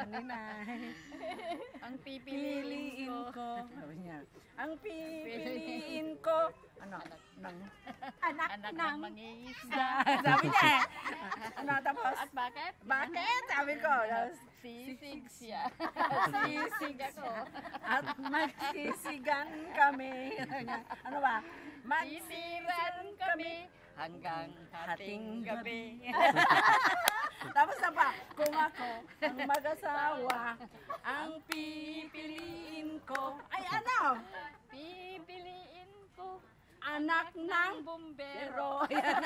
Ninay. Ang pipiliin ko. Sabi niya, ang pipiliin ko. Ano? Anak ng mangingisda. Sabi niya. Ano tapos? At bakit? Bakit? Sabi ko. Sisig siya. Sisig ako. At magsisigan kami. Ano ba? Sisiran kami hanggang hating gabi. Tapos na pa, kung ako ang mag-asawa, ang pipiliin ko, ay ano? Pipiliin ko Anak ng bumbero. Ayan.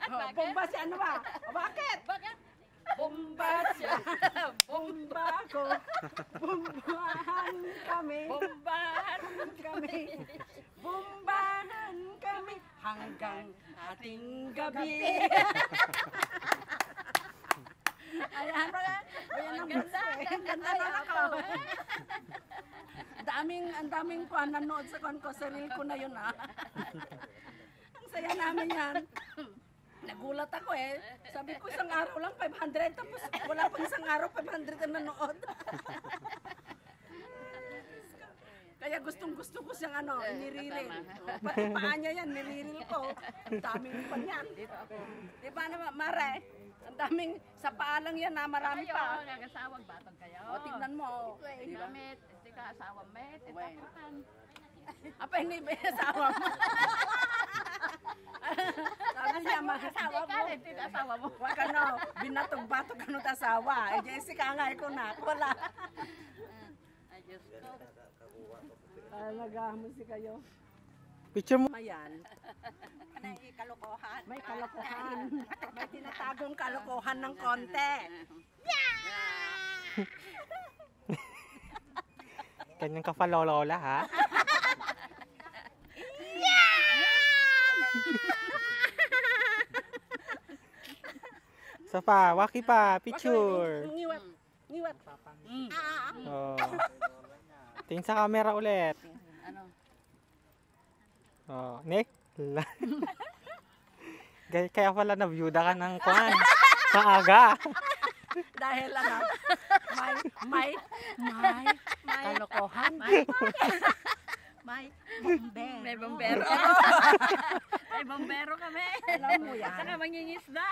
At bakit? Bomba si ano ba? Bakit? Bakit? Bomba siya. Bomba ko. Bombahan kami. Bombahan kami. Bombahan kami hanggang ating gabi. Ayan pala. Ayan ang ganda. Ang ganda na ako. Ang daming kuan nanood sa kuan ko. Sarili ko na yun Ang saya namin yan. Nagulat ako Sabi ko isang araw lang 500 tapos wala pang isang araw 500 ang nanood. Kaya gustong-gusto ko siyang niriril. Pati paa niya yan, niriril ko. Ang daming pa niyan. Di ba naman, Mare? Ang daming, sa paa lang yan marami pa. Kayo, nag-asawang batang kayo. O, tignan mo. Di ba, met? Di ka asawang met? Itaputan. Apa, hindi ba yung asawa mo? Sabi niya, asawa mo. Hindi ka asawa mo. Wag binatog-batog asawa. Jessica nga, ikaw na. Wala. Ay, Diyos ko. Nagahamusi kayo. Picture mo. Ayan. May kalokohan. May kalokohan. May tinatagong kalokohan ng konti. Ganyan ka pa lola ha? Sa pa, waki pa, picture. Ngiwat. Ngiwat. Oh. Tingin sa camera ulit. Ano? Oh, Nick. Kaya pala na-viewda ka ng kuhan. Sa aga. Dahil may kalokohan. May bombero. May bombero. May bombero kami. Alam mo yan. Saka mangingisda.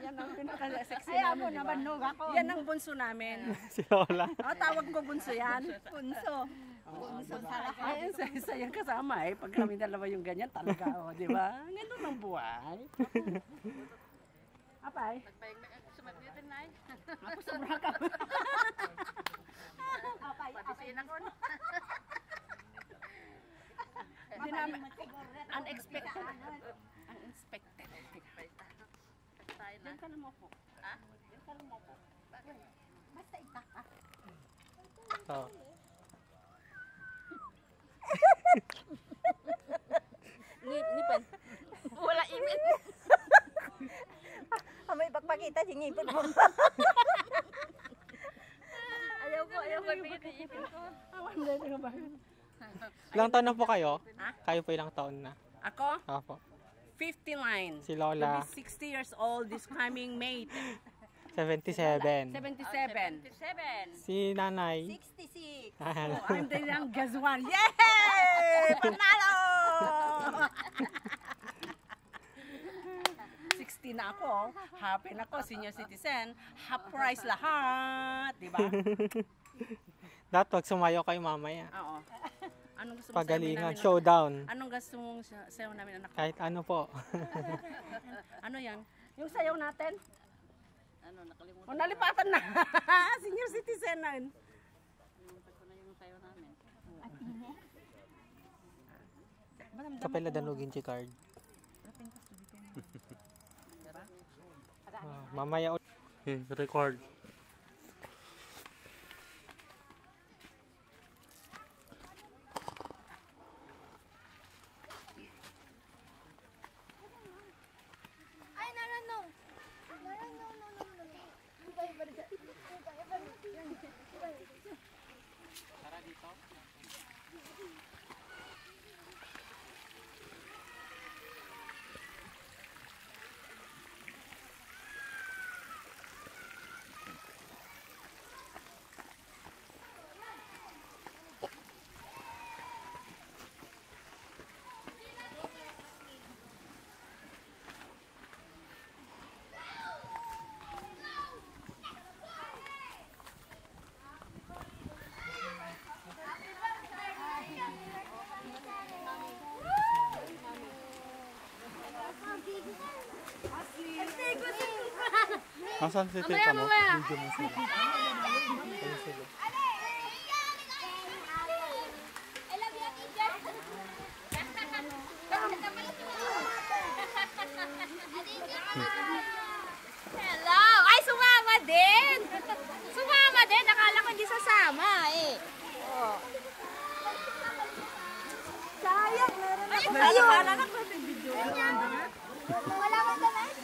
Yan ang pinaka-sexy Ayaw namin, mo diba? naman, nuga ko. Yan ang bunso namin. Si Lola. Tawag ko bunso yan. Bunso. Bunso talaga. Ay, sayang kasama Pag kami dalawa yung ganyan talaga, di ba? Ganun ang buhay. Apay? Sumabi din na Ako sobra ka. Pabisin ako. Hindi namin, unexpected. Unexpected. Diyan ka na mo po. Ha? Diyan ka na mo po. Basta itaka. Oh. Ngipin. Wala ipin. May pagpakita si ngipin mo. Ayaw ko ipin ko. Ilang taon na po kayo? Ha? Kayo po ilang taon na? Ako? Opo. 59. Si Lola, To be 60 years old this coming May. 77. 77. 77. Si Nanay, 66. Oh, I'm the youngest one. Yay! Panalo! 60 na ako. Happy na ako. Senior citizen. Half price lahat. Diba? dapat pag sumayo kayo mamaya. Oo. Anong gusto mong Pagalingan, sabihin namin? showdown. Anong gusto mong sayaw namin, anak ko? Kahit ano po. Ano yan? Yung sayaw natin? Ano, nakalimutan. O, nalipatan na. Senior citizen na yun. Nakalimutan ko na yung sayo namin. Kapela danugin si card. Mamaya ulit. Record. Asan si Mamaya, tita mo? mamaya. Video mo sila. Ayun sila. Hello! Ay, sumama din! Sumama din! Nakala ko hindi sasama eh. Oh. Sayang, meron Ay, ako. ayun! Akala na ko may video. Wala kang damit?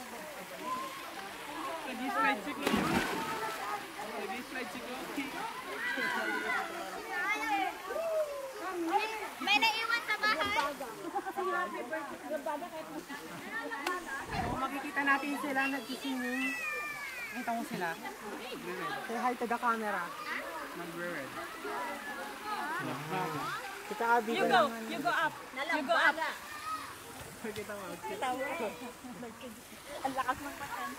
May naiwan sa bahay? Makikita natin sila nag-singing. Nakita mo sila. Say hi to the camera. Kita Abby ko naman. You go up. Nalambaga. Ang lakas ng patan.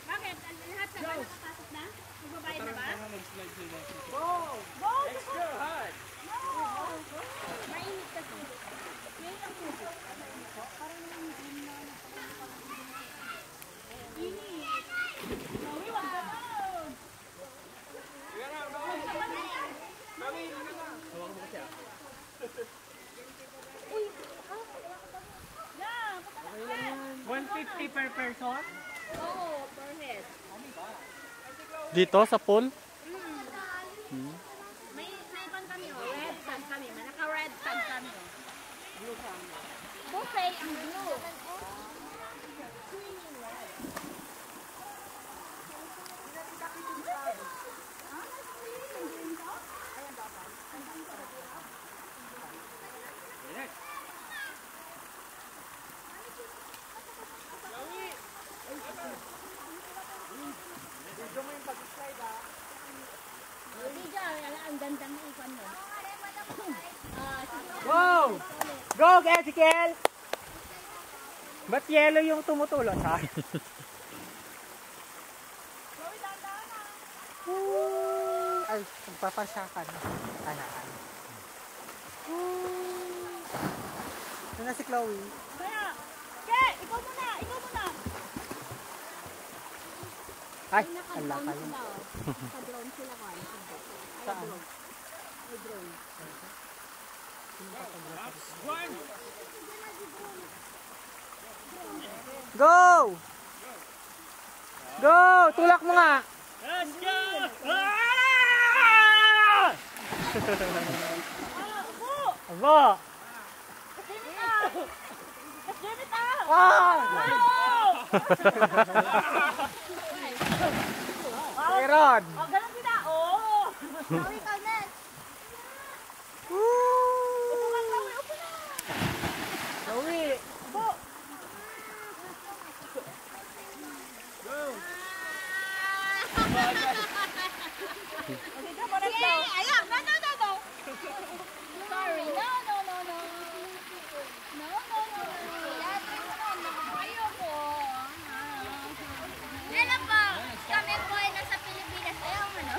Bakit? Lahat sa bahay nakapasok na? Magbabayad na ba? Mainit kasi. $150 per person? Oo, per head. Dito sa pool? May kon kami, red sun kami. Naka-red sun kami. Buffet ang blue. Ang gandang ikon mo. Go! Go, Ezekiel! Ba't yellow yung tumutulot, ha? Ay, magpapasyakan. Anaan. Ano na si Chloe? Kaya, ke, ikaw muna, ikaw muna. Ay, ala kayo. Sa drone sila ko. Saan? Go! Go! Tulak mo nga! Let's go! Aba! Ah! Aaron! Oh, ganun sila. Oh. Sorry ka na. Chloe! Yay! Ayan! No, no, no, no! Sorry. No, no, no, no. No, no, no, no. Ayoko. Kailan ba? Kami po ay nasa Pilipinas. Ayaw mo, no?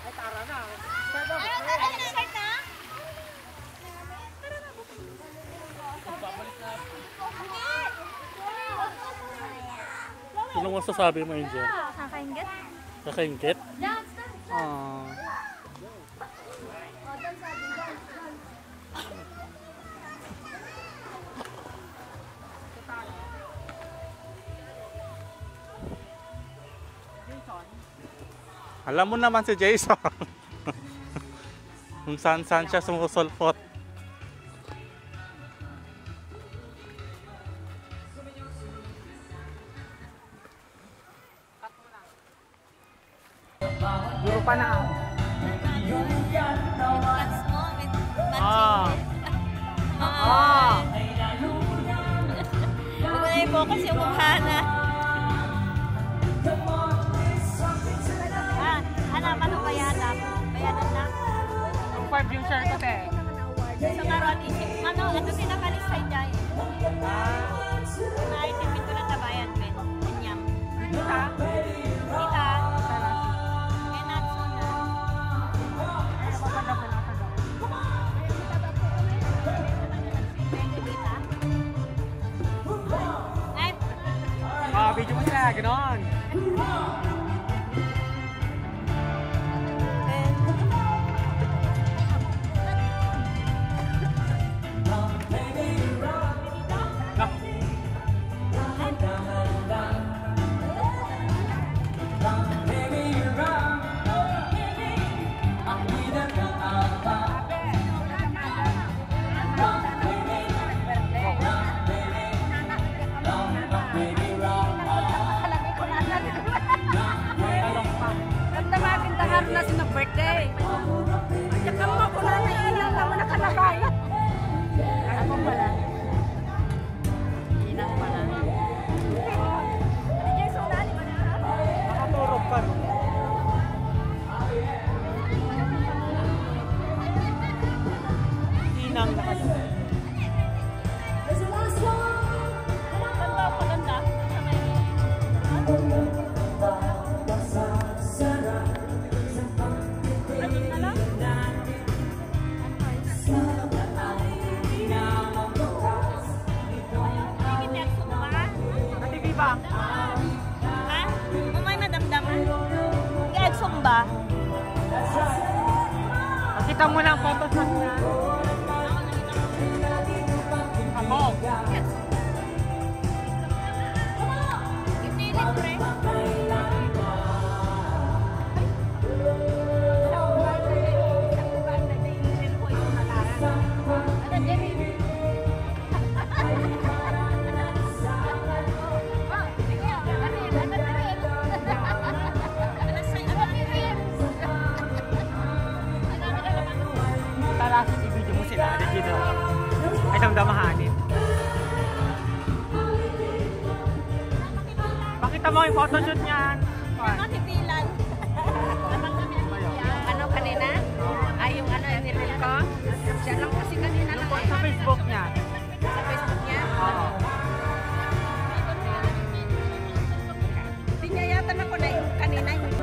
Ay, tara na. Ano, start na? Anong masasabi mo, Angel? Kakaingit? Kakaingit? Dance, dance. Ah. Alam mo naman si Jason. Kung saan-saan siya sumusulpot. Duro pa na. Dance mo, with Ah! Ah! Huwag mo na i-focus yung mukha na. Hanapan mo bayadan. Bayadan na. Ang 5 yung share ko, te. Sa karoon, isip. Ano, ito sinakalis sa Jai. Na-itipin ko lang na bayan, Ben. Inyam. Dito, ha? Kita. Kaya natin Video mo sila, ganon. Na sino birthday. Tsaka mo ko na naiilang na wala ka na kaya. Ako pala. Inang pala. Nakaturog pa. Inang nakasama. Maganda. Ha? May madamdaman? I-agsong ba? Makita mo lang photo shot niya. Ako. Hindi libre. Talasin i-video mo sila. Dito. Ay damdamahanin. Pakita mo yung photoshoot niyan. Matipilan. Ano kanina? Ay, yung ano, yung nireel ko? Siya lang kasi kanina lang. Sa Facebook niya. Sa Facebook niya? Oo. Hindi niya yata na ko na yung kanina. Yung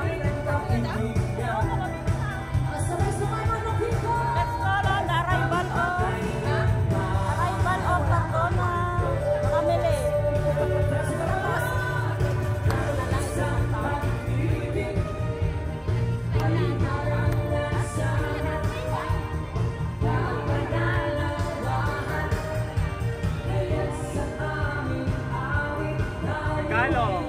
Galo.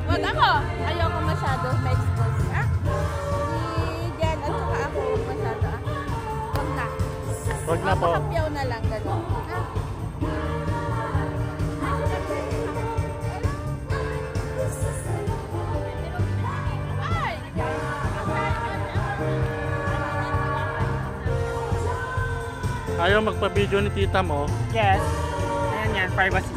Wag ako. Ayoko masyado ma-expose. Ha? Hindi dyan. At saka ako masyado. Wag na. Wag na po. Makapyaw na lang. Gano'n. Ha? Ay! Ayaw magpa-video ni tita mo. Yes. Ayan yan, privacy.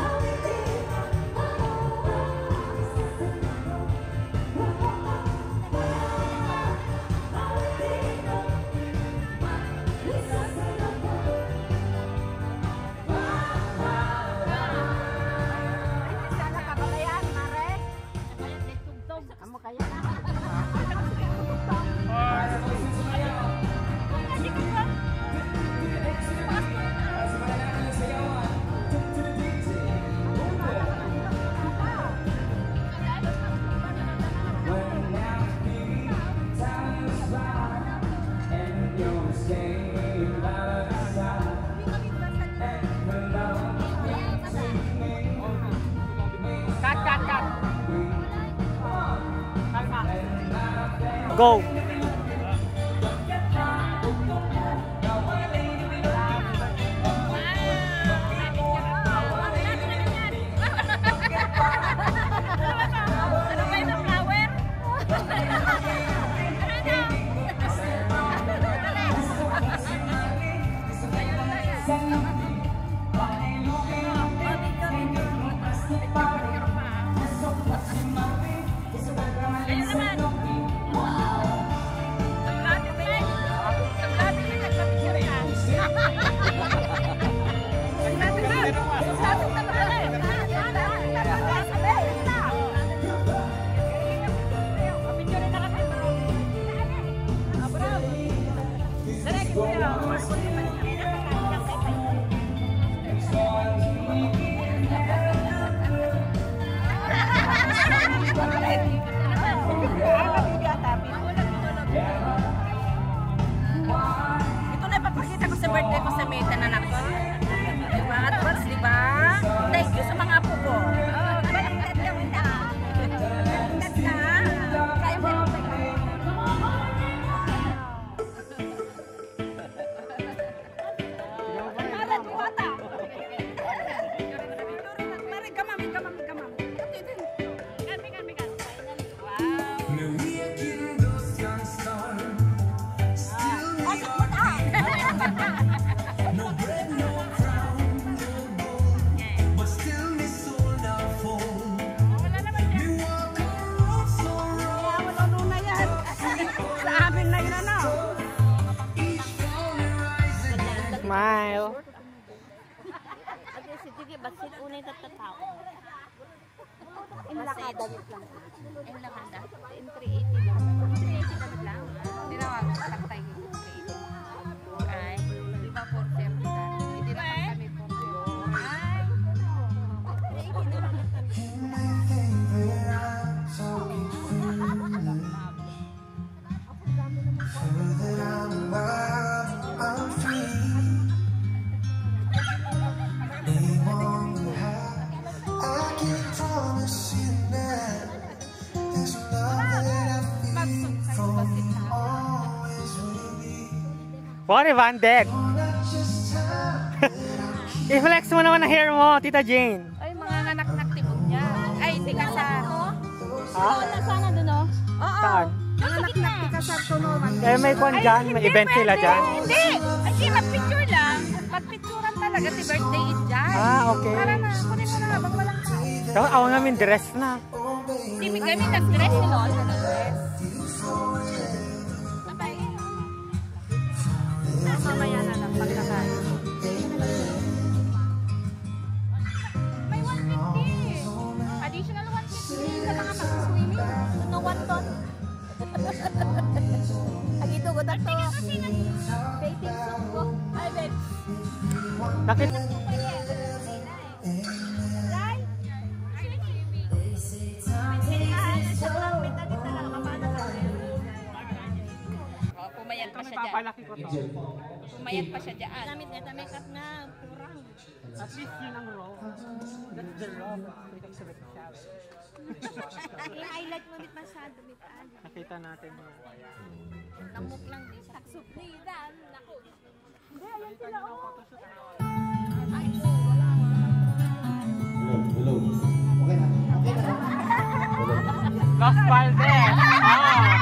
Go! damit lang. Yung lakanda. 380 lang. 380 damit lang. Tinawag, taktay yung 380. Ay, di ba 430 na? Hindi naman kami 430. Ay, What Van Dek? I-flex mo naman ang hair mo, Tita Jane. ay mga nganak-nak timog niya. Ay, hindi ka sa... Ha? Sana doon, oh. Saan? Nanganak-nak ka sa tunuran. Eh, may kwan dyan, may event sila dyan. Hindi! Ay, di, magpicture lang. Magpicturean talaga si birthday is dyan. Ah, okay. Para na, kunin mo na habang walang tao. So, ako namin dress na. Hindi, kami nag-dress ni Lola. Nag-dress. Mamaya na lang pagkakain. May 150. Additional 150 sa mga mag-swimming. No 1 ton. Agito ko dato. Baking soap ko. Ay, babe. Nakit Oh, pumayat pa siya dyan. papalaki ko to. Pumayat pa siya dyan. Damit na makeup na. Kurang. At least yun ang raw. That's the raw. I-highlight mo bit masyado. Nakita natin mo. Namuk lang din siya. Suplidan. Naku. Hello. Okay na. Okay na. Los Valdez! Ah!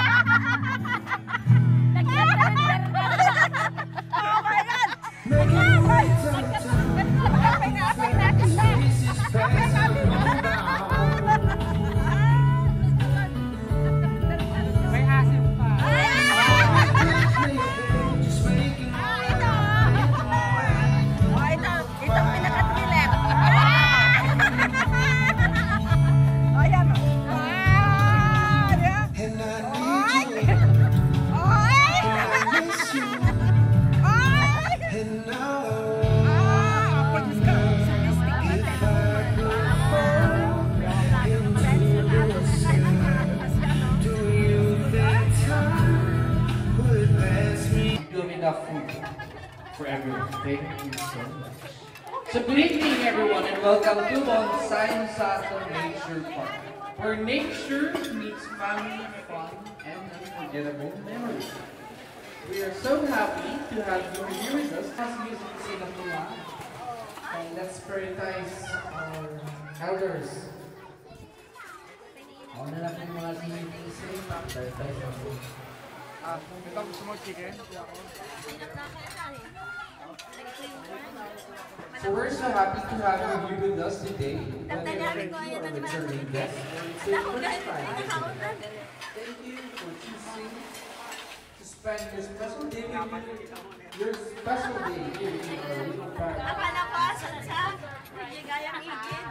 May asim pa. Itong pinaka-thriller. Ayan. You have enough food for everyone. Thank you so much. So good evening everyone and welcome to Bonsai Sato Nature Park, where nature meets family, fun, and unforgettable memories. We are so happy to have you here with us. As music is in the and let's prioritize our elders. Ako na lang yung mga sinitising, prioritize ako. Ito gusto mo chicken? So we're so happy to have you here with us today. Whether you are returning guests or it's your first time visiting. Thank you for choosing to spend your special day with you. Your special day here in our little park. Akala ko, sa ligayang igid.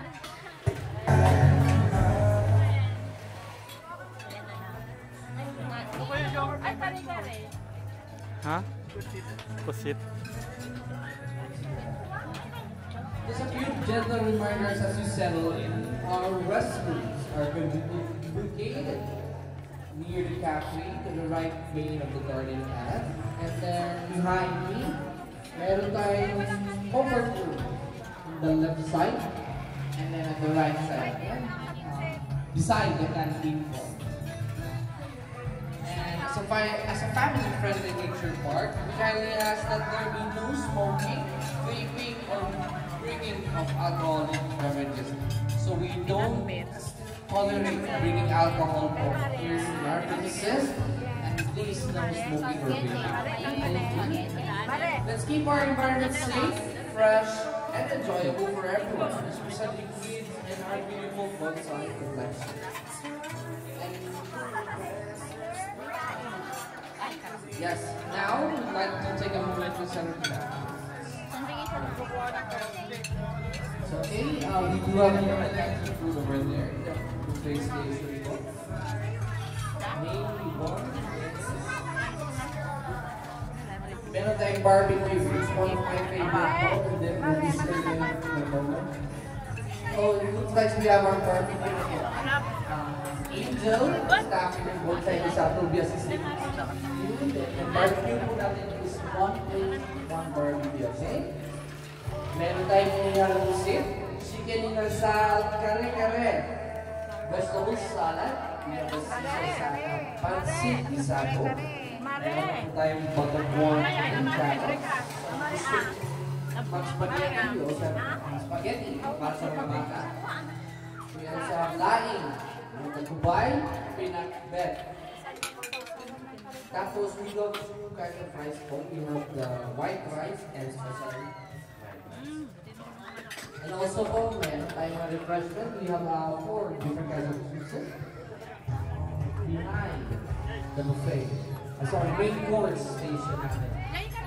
Ay, kare-kare. Ha? Pusit. Just a few gentle reminders as you settle in. Our restrooms are conveniently located near the cafe to the right main of the garden path. And then behind me, meron tayong comfort room on the left side. And then at the right side, beside the canteen floor. And as a family-friendly nature park, we kindly ask that there be no smoking, vaping, or bringing of alcoholic beverages. So we don't tolerate bringing alcohol here in our premises, and please no smoking or vaping. Let's keep our environment safe, fresh, and enjoyable for everyone, especially kids and our beautiful bonsai collection. Yes, now we'd like to take a moment to celebrate. So, okay, we do have the food over there. PlayStation ko. Mainly one. Meron tayong barbecue. It's one of my favorite po. And then we'll be serving it in a moment. Oh, it looks like we have our barbecue again. Angel, staff in both sides sa Tobias is the barbecue po natin is one plate, one barbecue, okay? Meron tayong nilalang pusit, chicken inasal, kare-kare, vegetable salad, pansit, isago, meron tayong bagabuan and carrots, spaghetti, o sa spaghetti, para sa mga bata. Meron sa laing, Dubai, pinakbet. Tapos we got two kinds of rice po. We have the white rice and special rice. And also po, meron tayong refreshment. We have 4 different kinds of juices behind the buffet. Sorry, main course station natin.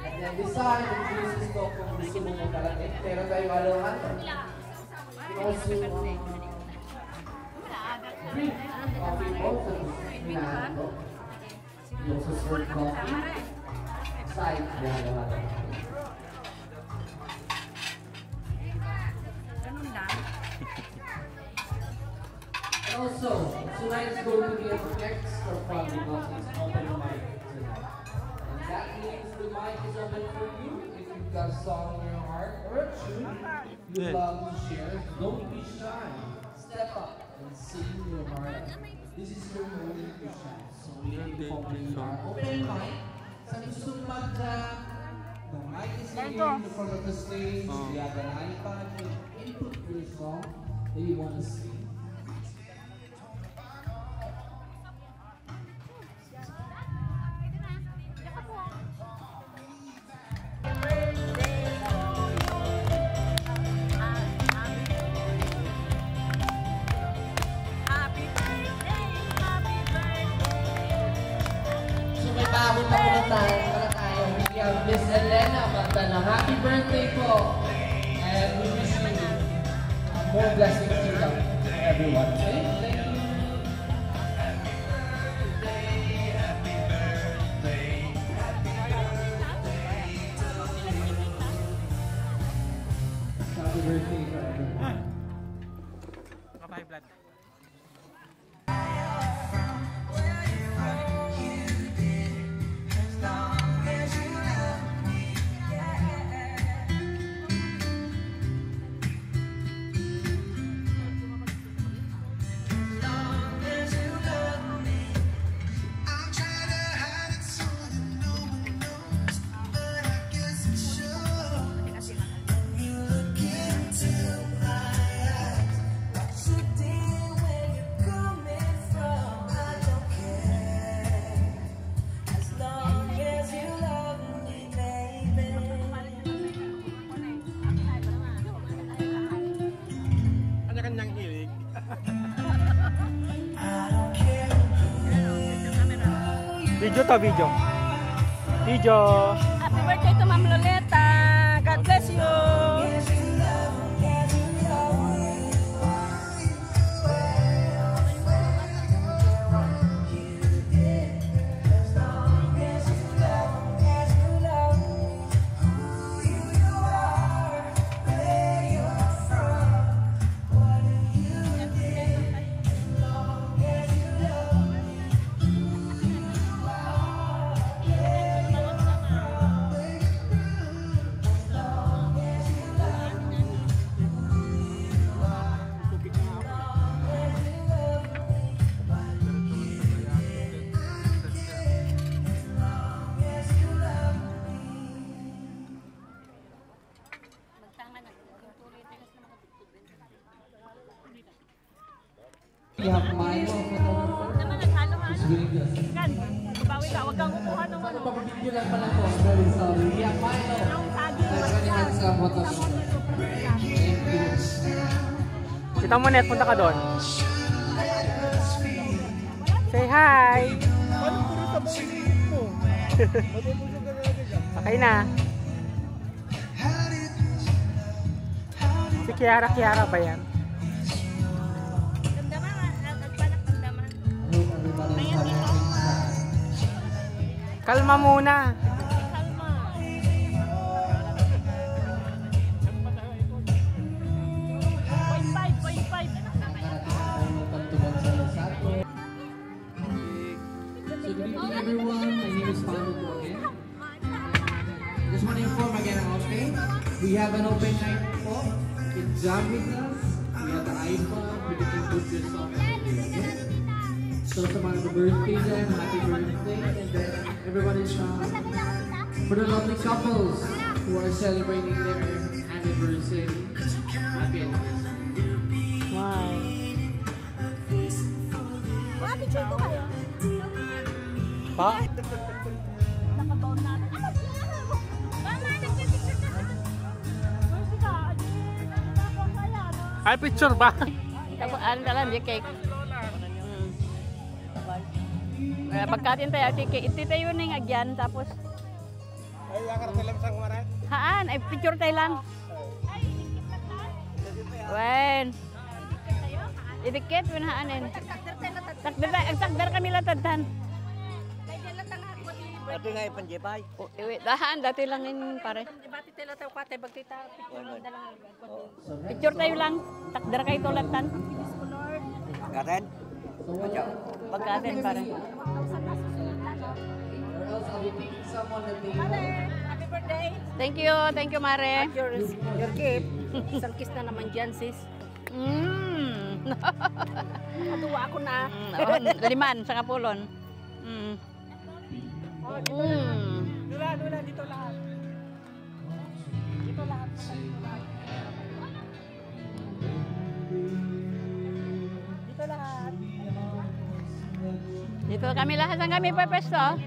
And then beside the juices po, kung gusto mo magkalagay, pero tayo alohan. We also drink coffee po, so minahan po. We also serve coffee. Side, minahan. Also, tonight is going to be a extra fun because it's open mic tonight. And that means the mic is open for you. If you've got a song in your heart or a tune you'd love to share, don't be shy. Step up and sing your heart out. This is your moment to shine. So we need to open our open mic. Sa gusto mag-rap, the mic is here in the front of the stage. We have an iPad with input for your song that you want to sing. Paabot ako na tayo. We have Miss Elena Magdana. Happy birthday po. And we wish you more blessings to come, everyone. Okay? Thank you. Happy birthday for everyone. Kapay blood. Kanya-kanyang hilig. Video to, video. Video. Happy birthday to Ma'am Loleta. God bless you. We have Milo photographer. He's really good. Bawi ka, huwag kang kukuha ng Ano pa, video lang pala po. Very sorry. We have Milo. Very handsome photographer. Thank you. Kita mo net, punta ka doon. Say hi! Okay na. Si Kiara ba yan? Kalma muna. So good evening everyone, my name is Paolo po again. Just want to inform again, okay? We have an open night po. In jam with us. We have the iPhone, you can put yourself in there, okay? So sa mga birthday dyan, happy birthday. And then everyone is for the lovely couples who are celebrating their anniversary. Happy anniversary. Wow. Picture ko kayo. Pa? Nakabaon natin. Mama, nagpipicture ka. Pwede ka. Ay, picture ba? Tapos ano na lang, cake. Pagkatin tayo, iti tayo na yung agyan, tapos... Ay, yakar film sang kemarin. Haan, ay picture tayo lang. Wen. Idikit, wen haanin. Takder kami latadhan. Ito nga yung panjipay. Dahaan, dati lang yun pare. Dibati tela tayo kwate bagtita picture mo dalang. Picture tayo lang. Takder kayo tulatan. Katen? Pagkatin pare. Or else I'll be picking someone that they Happy birthday. Thank you Mare. Your gift. Isang kiss na naman dyan, sis. Nakatuwa ako na. Liman sa kapulon. Dula, dito lahat. Dito lahat. Dito lahat. Dito kami lahat ang kami pepesto.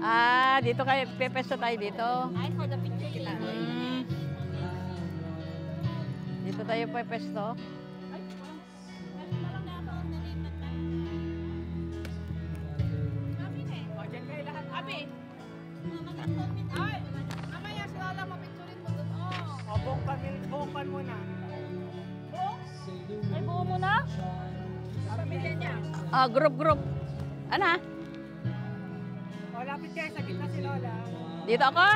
Ah, dito kayo pepesto tayo dito. Ay, for the picture kita. Dito tayo pepesto. Bukan muna. Ay, buo mo na? Pamilya niya. Ah, group. Ano? O, lapit kayo sa gitna si Lola. Dito ako?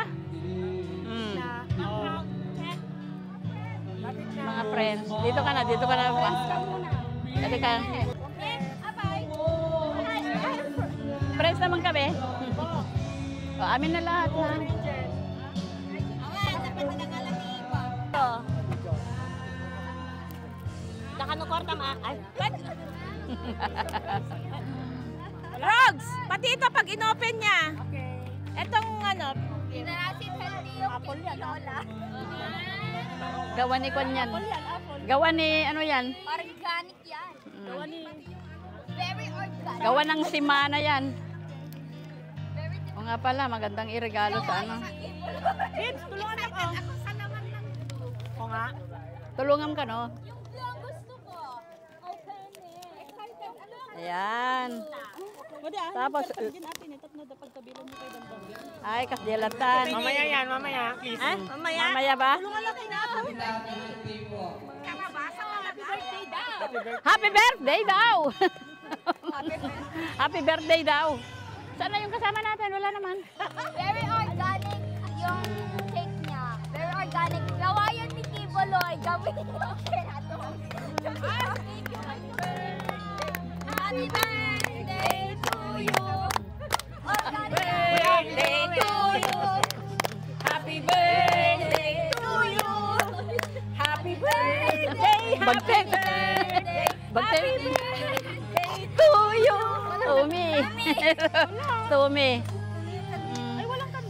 Mga friends. Dito ka na. Dito ka na. Abay. Friends naman kami. O, amin na lahat na. Nakanukorta ma. Ay, Rogs, pati ito pag inopen niya. Etong ano, Inarasit healthy yung apple yan, Lola. Gawa ni Kwan yan. Apple yan, apple. Gawa ni ano yan? Organic yan. Gawa ni... Very organic. Gawa ng simana yan. Very O nga pala, magandang iregalo sa ano. Babes, tulungan ako. Ako sa naman ng... O nga. Tulungan ka, no? Yung vlog gusto ko. Okay, excited. Ayan. Tapos, ay, kasdelatan. Mamaya yan, mamaya. Please. Mamaya ba? Happy birthday daw! Happy birthday daw! Saan na yung kasama natin? Wala naman. Very organic yung cake niya. Very organic. Gawa yun ni Kiboloy. Gawin mo. Happy birthday to you. Organic birthday to you. Happy birthday to you. Happy birthday. Bagtek. Bagtek. to you. Tumi. Tumi.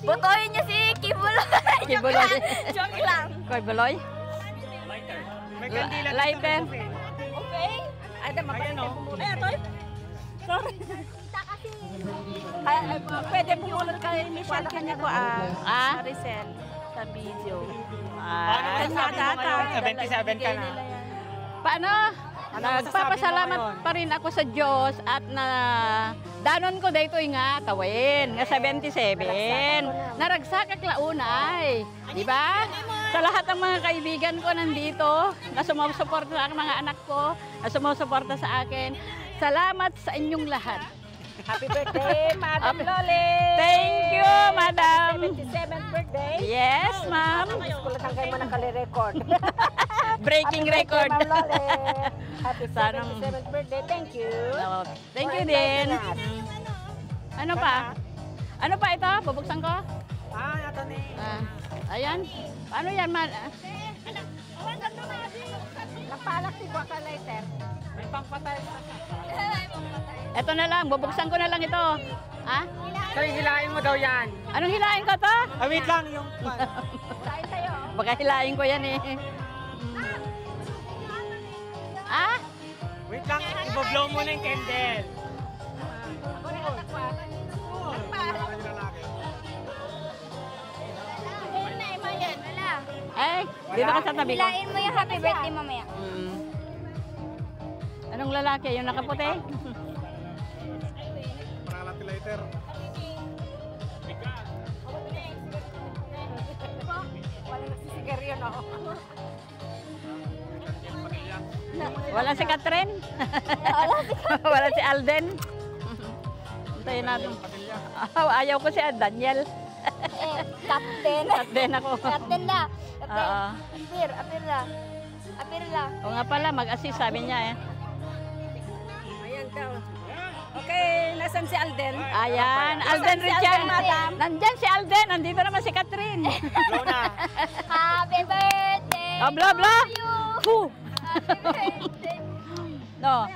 Botohin niyo si Kiboloy. Kibuloy. Joke lang. Koy Buloy. May kandila. Lighter. Okay? Ay, da mapalit mo muna. Ay, atoy. Sorry. Kita kasi. Pwede pumunod ka kay Michelle kanya ko Maricel sa video. Ano masasabi mo ngayon? 77 ka na. Paano? Ano masasabi mo Nagpapasalamat ngayon? pa rin ako sa Diyos at na danon ko dito nga tawin nga 77. Naragsak ak launay, di ba? Sa lahat ng mga kaibigan ko nandito na sumusuporta sa aking mga anak ko, na sumusuporta sa akin. Salamat sa inyong lahat. Happy birthday, Madam Loli! Thank you, madam. 77th birthday. Yes, ma'am. Kulatang kayo man nakali-record. Breaking record. Ma'am Loli. Happy Sana- 77th birthday. Thank you. Oh, thank you din. Ano pa? Ano pa ito? Bubuksan ko? Ito ni. Ayan. Ano yan, man? Napalak si Baka later. May pangpatay. Ito na lang. Bubuksan ko na lang ito. Ha? Kaya hilahin mo daw yan. Anong hilain ko to? Wait lang yung... Baka hilain ko yan eh. Ah? Wait lang, ibablow mo na yung candle. Eh, dito ka sa tabi ko. Hilain mo yung happy birthday mamaya. Anong lalaki? Yung nakaputi? Sigarilyo no. Wala si Catherine? Wala si Alden? Antayin natin. Ayaw ko si Daniel. Captain. Alden ako. Captain na. Oo. Apir la. O nga pala, mag-assist sabi niya eh. Ayan daw. Okay, nasan si Alden? Ayan, Alden Richard. madam? Nandyan si Alden, nandito naman si Catherine. Blow na. Happy birthday. Oh, blah, blah. to you. Fuh. Happy birthday. No.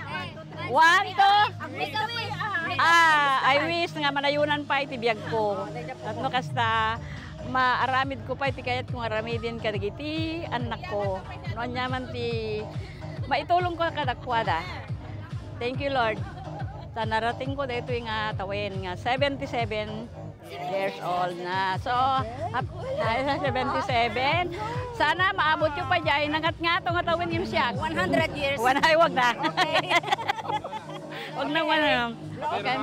1, 2. Make a wish. I wish nga manayunan pa iti biyag ko. Tatno kasta maaramid ko pa iti kayat kung aramidin ka dagiti anak ko. Noon nyaman ti maitulong ko kadakwada. Thank you Lord. Sa narating ko dito yung tawin nga 77 years old na. So, 77. Sana maabot yung pa dyan. Nangat nga ito nga tawin yung siya. 100 years. Ay, wag na. Wag na, wag na. Okay.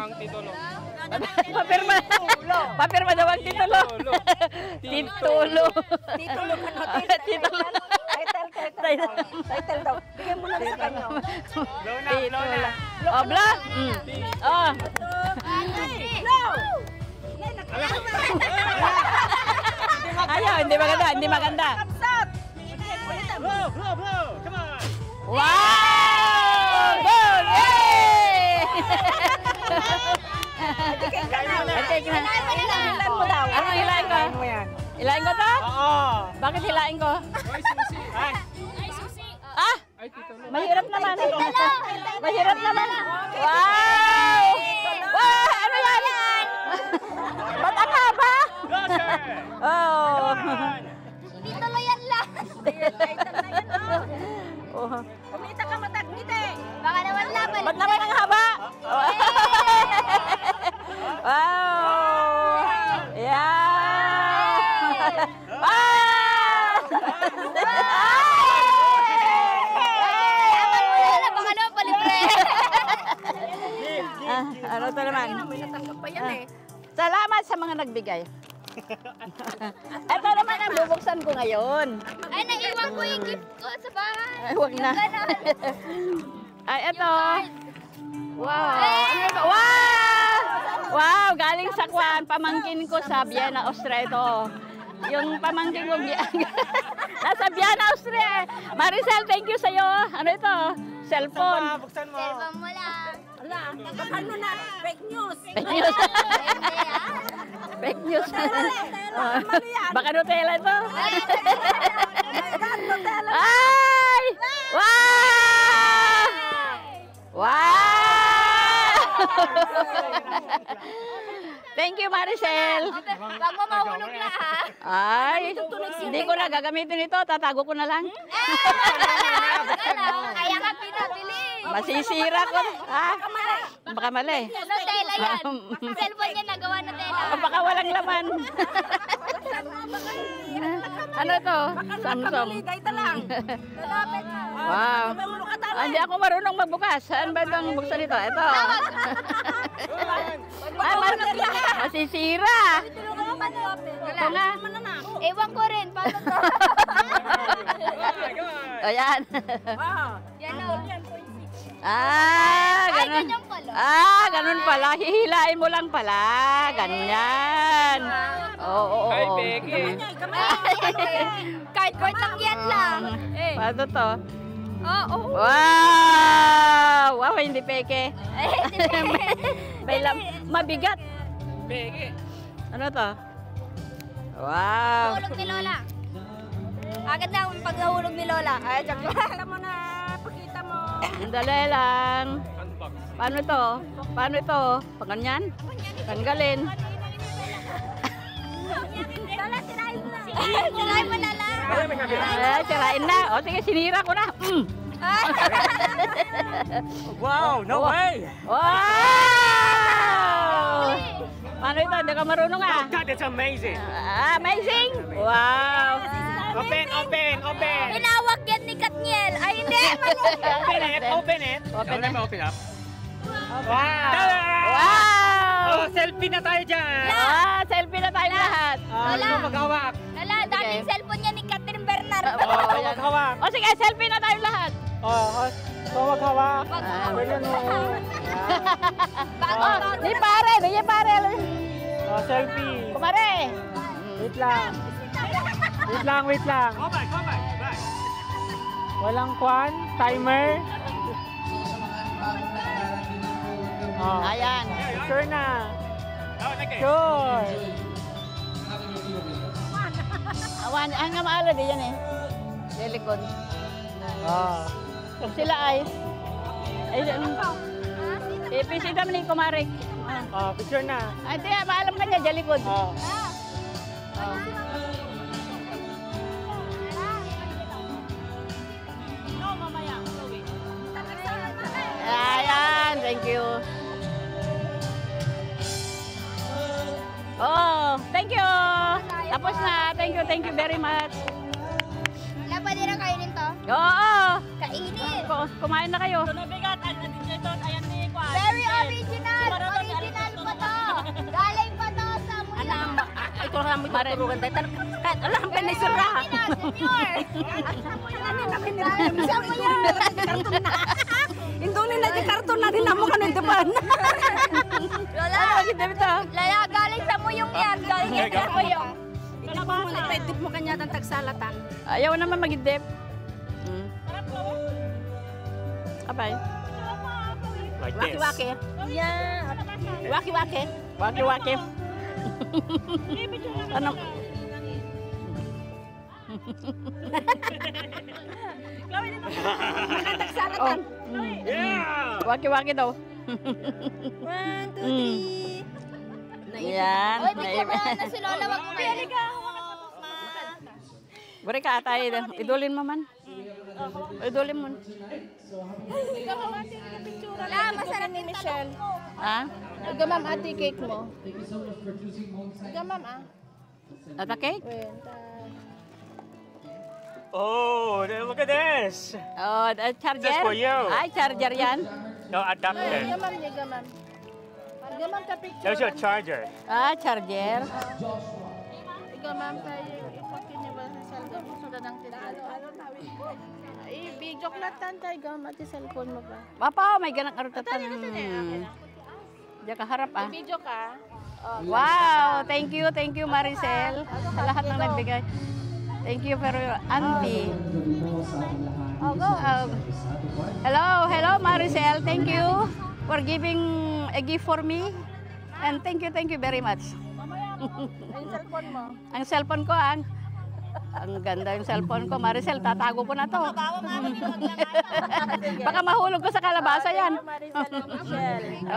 Papirma daw ang titulo. Titulo. Titulo ka no. Titulo. Title daw. Bigyan mo na sa kanya. Blow na. Oh, bla. Oh. Ayaw, hindi maganda, hindi maganda. Blow. Come on. Wow! Good! Yay! Okay, Hilan mo daw. Anong hilain ko? Ano yan? Hilain ko to? Oo. Bakit hilain ko? Ay. Ah! Mahirap naman. Mahirap naman. Wow! Wow! Ano yan? Ba't ang haba? Oh. Hindi tuloy yan lang. Oh. Kumita ka matagngiti. Baka naman laban. Ba't naman ang haba? Wow! Yeah! Ah! Baka naman palibre. Ano to naman? May natanggap pa yan eh. Salamat sa mga nagbigay. Ito naman ang bubuksan ko ngayon. Ay, naiwan ko yung gift ko sa bahay. Ay, huwag na. Ay, ito. Wow. Ano ito? Wow! Wow, galing sa Kwan. Pamangkin ko sa Vienna, Austria ito. Yung pamangkin ko, nasa Vienna, Austria. Maricel, thank you sa'yo. Ano ito? Cellphone. Buksan mo. Cellphone mo lang. Ala, ano na? Fake news. Fake news. Hindi ah. Fake news. Baka Nutella ito. Ay! Wow! Wow! Thank you, Maricel. Wag mo mahulog na ha. Ay, hindi ko na gagamitin ito. Tatago ko na lang. Kaya ka pinabili. Masisira ko. Ha? Baka mali. Nutella yan. Cellphone niya nagawa Nutella. Baka walang laman. Ano to? Samsung. Dahil lang. Lapit mo. Wow. Hindi ako marunong magbukas. Saan ba itong buksan ito? Ito. Ay, masisira. Tulungan mo malapit. Ito nga. Ewan ko rin. Paano to? Ayan. Wow. Yan o. Ah, Ay, ganun. ganyan pala. Ah, ganun pala. Hihilain mo lang pala. Ganyan. Oo. Hi, Becky. Cardboard lang yan lang. Paano to? Oo. Wow! Wow, hindi peke. Mabigat. Becky. Ano to? Wow. Hulog ni Lola. Agad na ang paghahulog ni Lola. Ay, joke lang. Alam mo na, pakita mo. Dali lang. Paano to? Paano ito? Pag ganyan? Tanggalin. Lola, sirain mo na. Sirain mo na lang. Sirain na. O sige, sinira ko na. Wow, no way! Wow! Paano ito? Hindi ka marunong ah. God, it's amazing! Amazing! Wow! Open! Pinawak yan ni Katniel. Ay, hindi. Open it! Open Let me na. open up. Wow! Wow! Oh, selfie na tayo dyan! Selfie na tayo lahat. Ikaw maghawak. Lola, dating cellphone niya ni Catherine Bernardo. Ikaw maghawak. O sige, selfie na tayo lahat. Ikaw maghawak. Ganyan mo. Di pare, di pare. Selfie. Kumare. Wait lang. Wait lang. Go back. Walang kwan, timer. Ayan. Sure na. Sure. Awan, ang nga maala di yan eh. Delikod. Sila ay. Ipisi kami ni Kumare. Picture na. Ay, tiya, maalam ka niya, delikod. Ayan, thank you. Oh, thank you. Tapos na. Thank you very much. Wala, pwede na kainin to? Oo. Kainin. Kumain na kayo. Very original. Original pa to. Galing pa to sa mula. Ito lang mo tuturugan tayo. Kahit alam pa na isura. Senior. Sa mula. Indulin na di karton na din mo kanong depan. Lola, Lola, galing sa muyong yan. Galing yan sa muyong. Ito mo na ipedip mo kanya ng tagsalatan. Ayaw naman magidip. Kapay. Like this. Waki-waki. Yeah. Waki-waki. Waki-waki. Ano? Tagsalatan. Yeah! Waki-waki daw. 1, 2, 3. Yan. Oy, bigyan mo na si Lola. Wag mo kayo. Buri ka atay. Idulin mo man. Idulin mo. Lola, masarap ni Michelle. Ha? Ikaw, ma'am, ate cake mo. Ikaw, ma'am, Ata cake? Oh, look at this! Oh, charger? Just for you. Ay, charger yan. No, adapter. ma'am, ikaw, ma'am. Ikaw, ma'am, ka-picture. There's your charger. Ah, charger. Ikaw, ma'am, tayo ipakiniwala sa cellphone mo sulat ng tinalo. Video klatan tayo, gawin mati cellphone mo ba? Papa, may ganang arutatan. Diyan ka harap ah. Video ka? Wow, thank you Maricel. Sa lahat ng nagbigay. Thank you pero auntie. Hello Maricel. Thank you for giving a gift for me. And thank you very much. Ang cellphone mo? Ang cellphone ko ang ganda yung cellphone ko. Maricel, tatago ko na to. Baka mahulog ko sa kalabasa yan.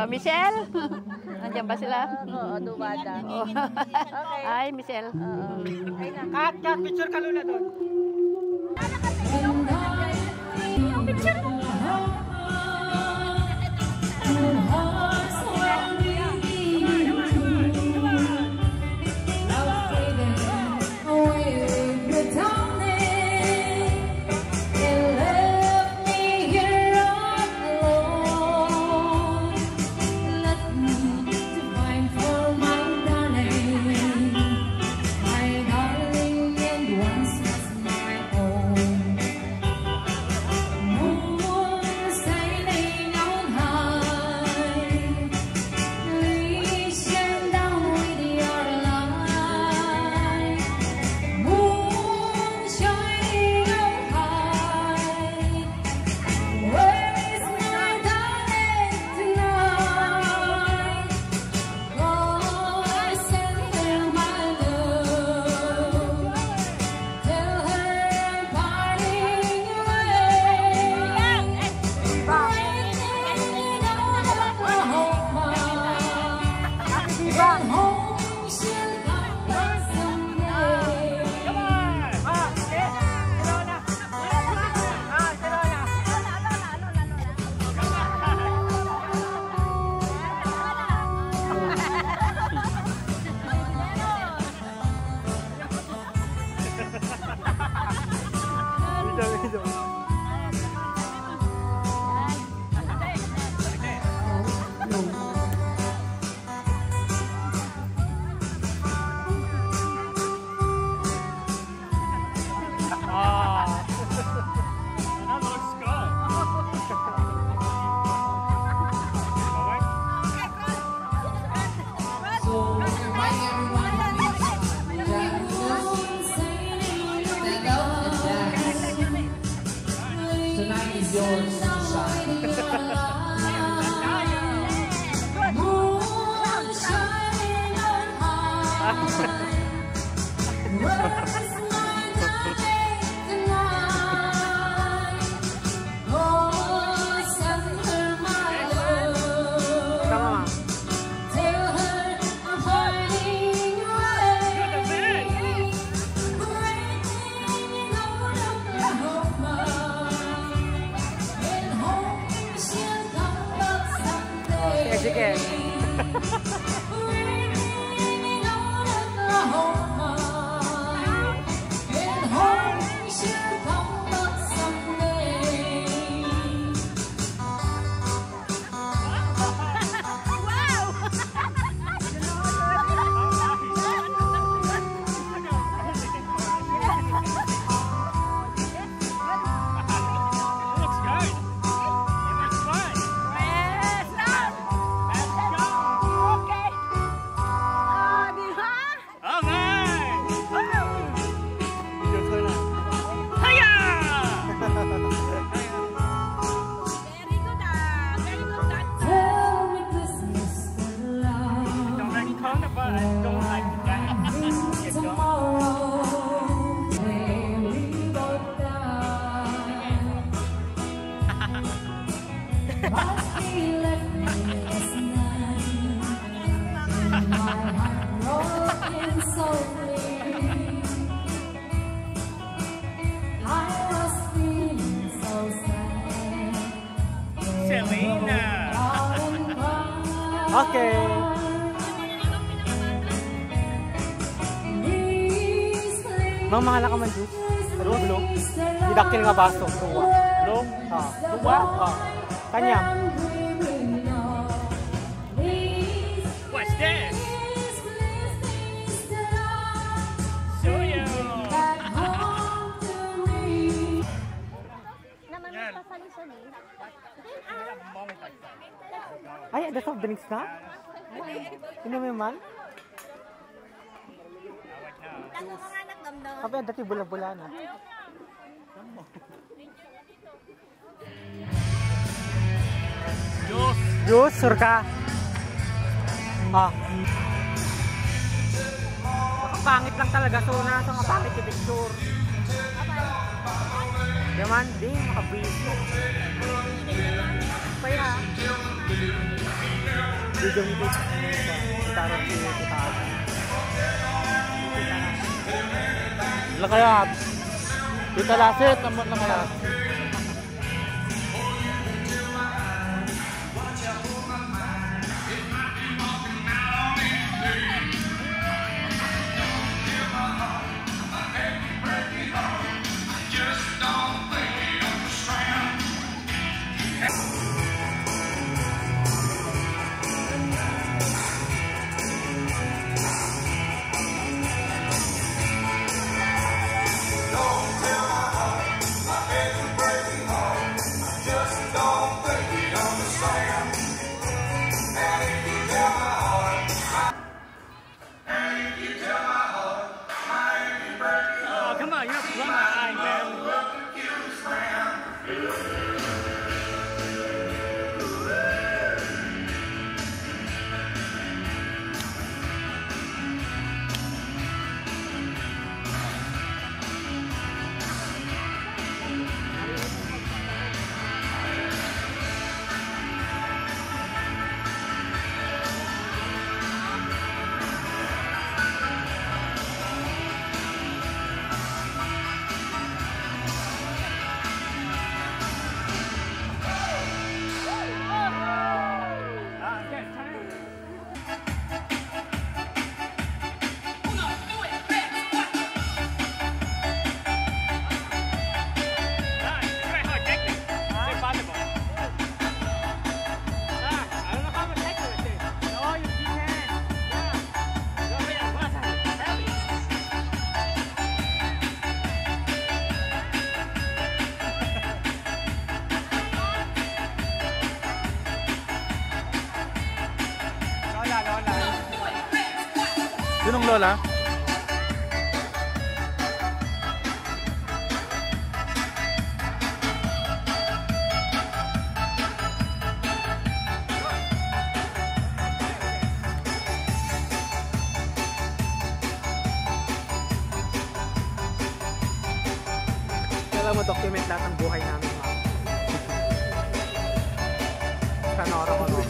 Michelle? Nandiyan ba sila? Oo, Duwada. Ay, Michelle. Kat, picture ka Lula doon. Sige. Okay. Mga lakaman juice. Belum. Didakil nga baso. Dua. Belum. Dua. Kanyam. What's this? Soyo. Ay, ada soft drinks na? Inom mo man? Tapi dati bula-bula na. Juice, surka. Nakapangit lang talaga. So, nasa mapangit yung picture. Yaman, di, makabisi. Kaya, bigyan mo dito. Tarot si Titaas. Wala kaya. Dito lasit, naman na kaya. Sinong lola? Kailangan mo document lahat ng buhay namin. Kanora ko no.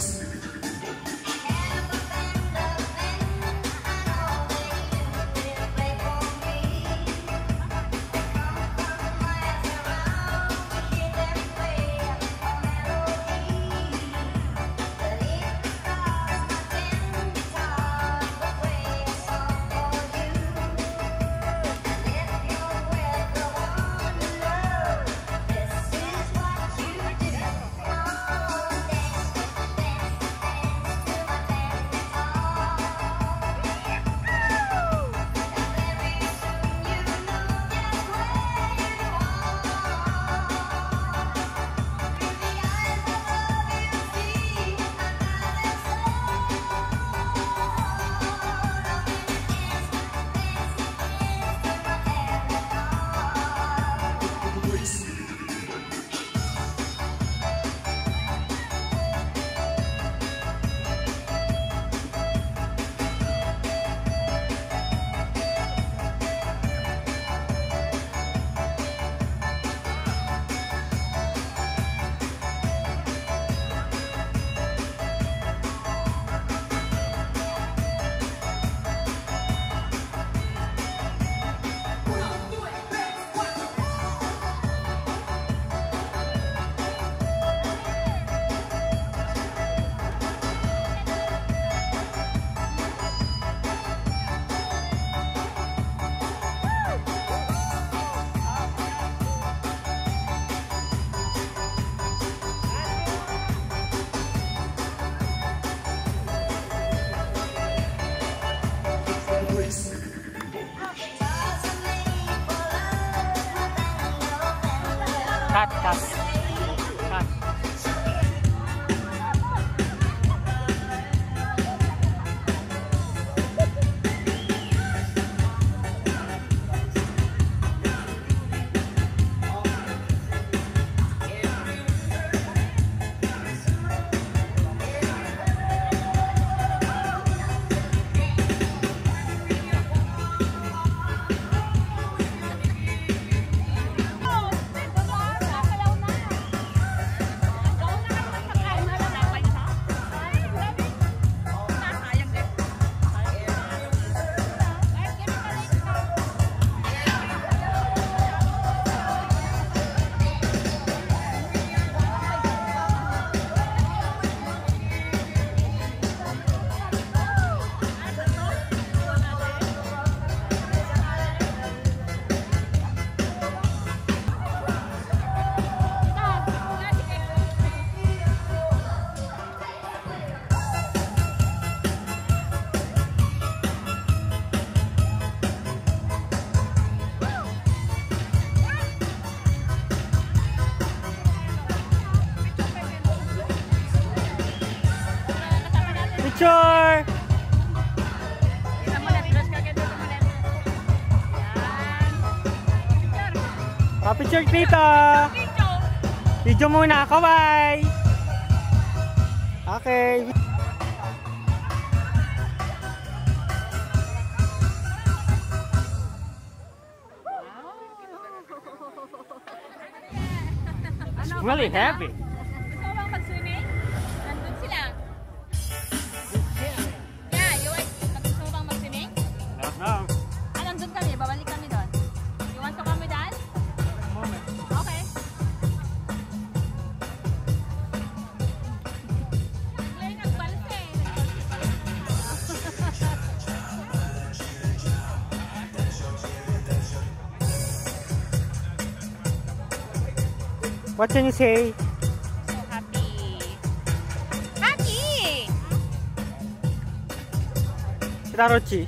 Cut, cut. Cut. Picture! Picture tita! Video muna, kaway! Okay. It's really heavy. Gusto mo bang mag-swimming? Nandun sila. Yeah, gusto mo bang mag-swimming? No. Nandun kami, babalik kami doon. You want to come with us? Okay. Ngayon nagbalas eh. What can you say? So happy. Happy! Rarochi.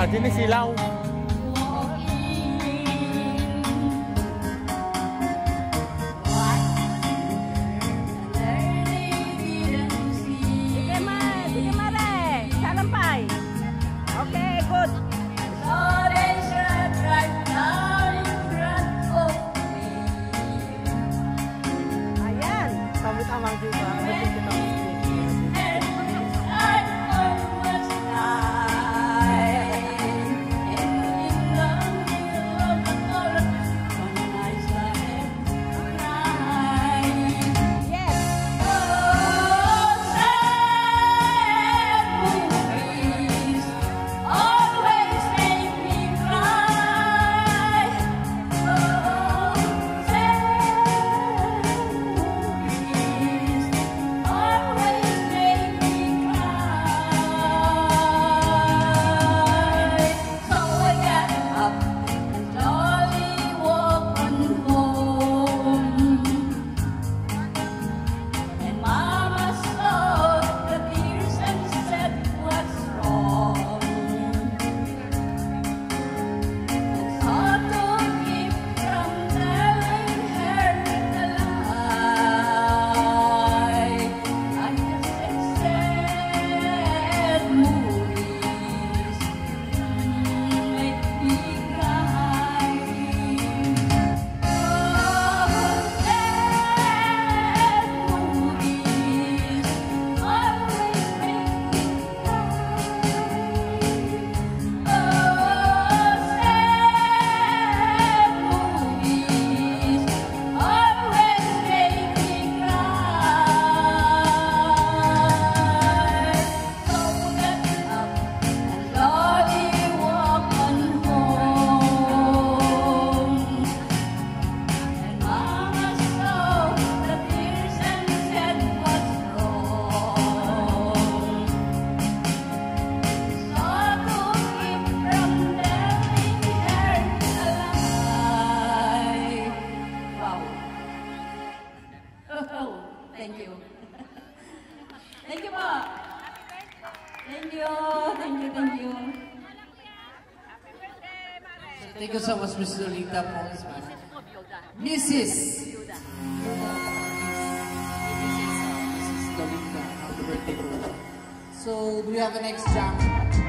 Dini silaw. Sige mare, salampay. Okay, good. Ayan. Samit amang juga. Thank you. Thank you po. Thank you. Thank you. Thank you. Thank you so much, Miss Lolita Pons. Mrs. Lolita, happy birthday po. So, do we have the next jam?